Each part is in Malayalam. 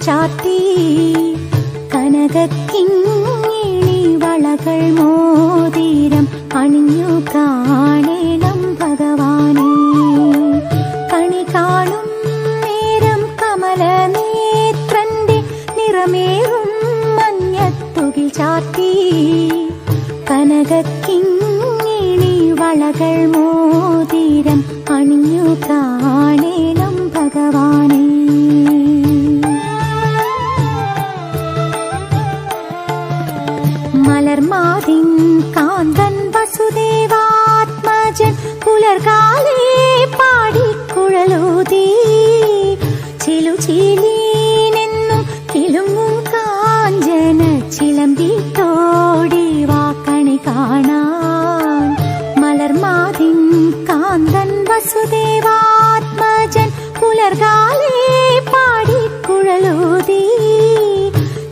ചാർത്തി കനകക്കിങ്ങിണി വളകൾ മോതിരം അണിഞ്ഞു കാണേണം ഭഗവാനെ. കണി കാണും നേരം കമലനേത്രന്റെ നിറമേറും മഞ്ഞത്തുകിൽ ചാർത്തി കനകക്കിങ്ങിണി വളകൾ മോതിരം അണിഞ്ഞു കാണേണം ഭഗവാനെ. മലർമാതിൻ കാന്തൻ വസുദേവാത്മജൻ പുലർകാലേ പാടിക്കുഴലൂതി ചിലുചിലീനെന്നും കിലുങ്ങും കാഞ്ചന ചിലമ്പിട്ടോടി വാക്കണി കാണാൻ. മലർമാതിൻ കാന്തൻ വസുദേവാത്മജൻ പുലർകാലേ പാടിക്കുഴലൂതി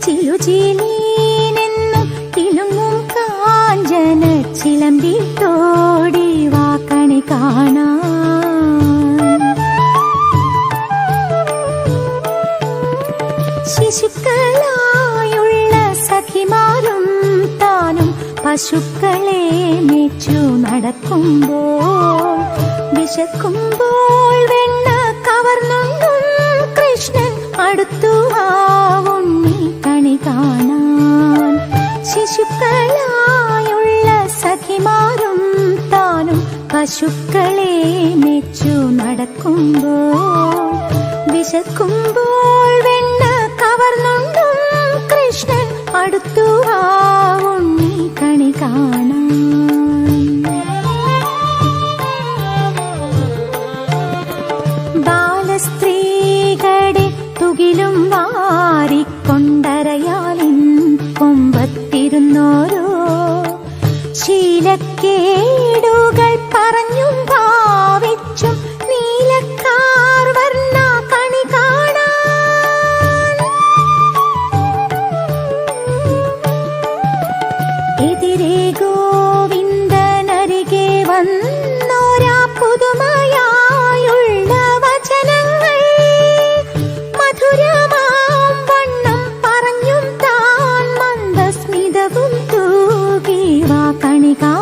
ചിലുചിലീനെന്നും കിലുങ്ങും കാഞ്ചന ചിലമ്പിട്ടോടി വാക്കണി കാണാൻ. ശിശുക്കളായുള്ള സഖിമാരും താനും പശുക്കളെ മേച്ചു നടക്കുമ്പോൾ വിശക്കുമ്പോൾ വെണ്ണ കവർന്നുണ്ടും കൃഷ്ണൻ അടുത്തു ആ ഉണ്ണി കണി കാണാൻ. ശിശുക്കളായുള്ള സഖിമാരും താനും പശുക്കളെ മേച്ചു നടക്കുമ്പോൾ വിശക്കുമ്പോൾ വെണ്ണ കവർന്നുണ്ടും കൃഷ്ണൻ അടുത്തു ആ ഉണ്ണി കണി കാണാൻ. ബാലസ്ത്രീകളുടെ തുകിലും വാരിക്കൊണ്ടരയാലിൻ കൊമ്പത്തിരുന്നോരോ ശീലക്കേടുകൾ പറഞ്ഞും ഭാവിച്ചും നീലക്കാർ വർണ്ണ കണി കാണാൻ. എതിരെ ഗോവിന്ദനരികെ വന്നോരാ പുതുമയായുള്ള വചനങ്ങൾ മധുരമാം വണ്ണം പറഞ്ഞും താൻ മന്ദസ്മിതവും തൂകി വാ കണി കാണാൻ.